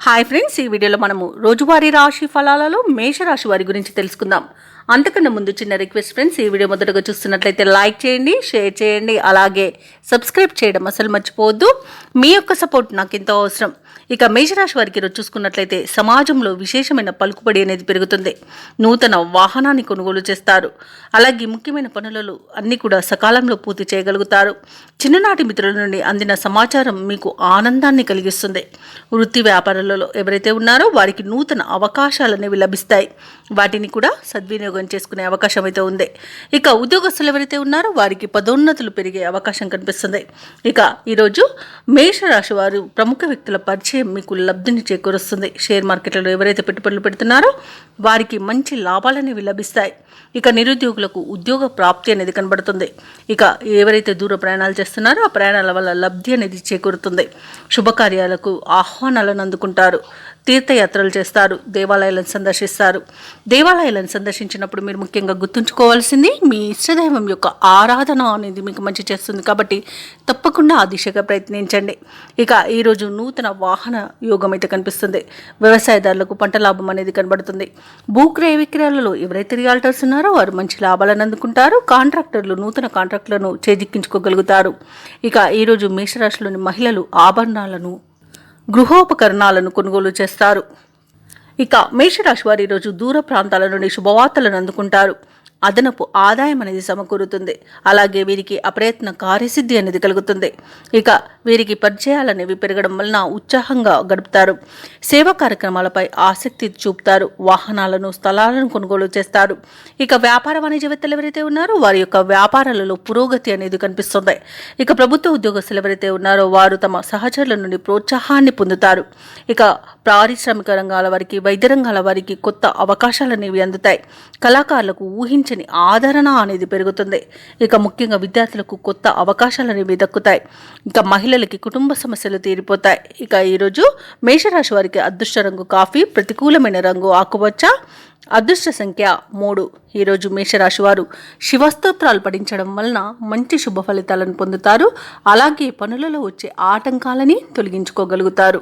Hi friends, ఈ వీడియోలో మనము రోజువారీ రాశి ఫలాలలో మేషరాశి వారి గురించి తెలుసుకుందాం. అంతకన్నా ముందు చిన్న రిక్వెస్ట్ ఫ్రెండ్స్, ఈ వీడియో మొదటగా చూస్తున్నట్లయితే లైక్ చేయండి, షేర్ చేయండి, అలాగే సబ్స్క్రైబ్ చేయడం అసలు మర్చిపోవద్దు. మీ యొక్క సపోర్ట్ నాకు ఎంతో అవసరం. ఇక మేషరాశి వారికి ఈరోజు చూసుకున్నట్లయితే సమాజంలో విశేషమైన పలుకుబడి అనేది పెరుగుతుంది. నూతన వాహనాన్ని కొనుగోలు చేస్తారు. అలాగే ముఖ్యమైన పనులలో అన్నీ కూడా సకాలంలో పూర్తి చేయగలుగుతారు. చిన్ననాటి మిత్రుల నుండి అందిన సమాచారం మీకు ఆనందాన్ని కలిగిస్తుంది. వృత్తి వ్యాపారాలలో ఎవరైతే ఉన్నారో వారికి నూతన అవకాశాలు అనేవి లభిస్తాయి. వాటిని కూడా సద్వినియోగం చేసుకునే అవకాశం అయితే ఉంది. ఇక ఉద్యోగస్తులు ఎవరైతే ఉన్నారో వారికి పదోన్నతులు పెరిగే అవకాశం కనిపిస్తుంది. ఇక ఈరోజు మేషరాశి వారు ప్రముఖ వ్యక్తుల పరిచయం మీకు లబ్ధిని చేకూరుస్తుంది. షేర్ మార్కెట్లలో ఎవరైతే పెట్టుబడులు పెడుతున్నారో వారికి మంచి లాభాలు అనేవి లభిస్తాయి. ఇక నిరుద్యోగులకు ఉద్యోగ ప్రాప్తి అనేది కనబడుతుంది. ఇక ఎవరైతే దూర ప్రయాణాలు చేస్తున్నారో ఆ ప్రయాణాల వల్ల లబ్ధి అనేది చేకూరుతుంది. శుభకార్యాలకు ఆహ్వానాలను అందుకుంటారు. తీర్థయాత్రలు చేస్తారు. దేవాలయాలను సందర్శిస్తారు. దేవాలయాలను సందర్శించినప్పుడు మీరు ముఖ్యంగా గుర్తుంచుకోవాల్సింది మీ ఇష్టదైవం యొక్క ఆరాధన అనేది మీకు మంచి చేస్తుంది. కాబట్టి తప్పకుండా ఆ దిశగా ప్రయత్నించండి. ఇక ఈరోజు నూతన వాహన యోగం అయితే కనిపిస్తుంది. వ్యవసాయదారులకు పంట లాభం అనేది కనబడుతుంది. భూక్రయ విక్రయాలలో ఎవరైతే రియాల్టర్స్ ఉన్నారో వారు మంచి లాభాలను అందుకుంటారు. కాంట్రాక్టర్లు నూతన కాంట్రాక్టులను చేజిక్కించుకోగలుగుతారు. ఇక ఈరోజు మేషరాశిలోని మహిళలు ఆభరణాలను, గృహోపకరణాలను కొనుగోలు చేస్తారు. ఇక మేషరాశి వారు ఈరోజు దూర ప్రాంతాల నుండి శుభవార్తలను అందుకుంటారు. అదనపు ఆదాయం అనేది సమకూరుతుంది. అలాగే వీరికి అప్రయత్న కార్యసిద్ధి అనేది కలుగుతుంది. ఇక వీరికి పరిచయాలనేవి పెరగడం వలన ఉత్సాహంగా గడుపుతారు. సేవా కార్యక్రమాలపై ఆసక్తి చూపుతారు. వాహనాలను, స్థలాలను కొనుగోలు చేస్తారు. ఇక వ్యాపార వాణిజ్యవేత్తలు ఎవరైతే ఉన్నారో వారి యొక్క వ్యాపారాలలో పురోగతి అనేది కనిపిస్తుంది. ఇక ప్రభుత్వ ఉద్యోగస్తులు ఎవరైతే ఉన్నారో వారు తమ సహచరుల నుండి ప్రోత్సాహాన్ని పొందుతారు. ఇక పారిశ్రామిక రంగాల వారికి, వైద్య రంగాల వారికి కొత్త అవకాశాలు అనేవి అందుతాయి. కళాకారులకు ఊహించని ఆదరణ అనేది పెరుగుతుంది. ఇక ముఖ్యంగా విద్యార్థులకు కొత్త అవకాశాలు అనేవి దక్కుతాయి. ఇక మహిళలకి కుటుంబ సమస్యలు తీరిపోతాయి. ఇక ఈరోజు మేషరాశి వారికి అదృష్ట రంగు కాఫీ, ప్రతికూలమైన రంగు ఆకుపచ్చ, అదృష్ట సంఖ్య 3. ఈరోజు మేషరాశి వారు శివస్తోత్రాలు పఠించడం వలన మంచి శుభ ఫలితాలను పొందుతారు. అలాగే పనులలో వచ్చే ఆటంకాలని తొలగించుకోగలుగుతారు.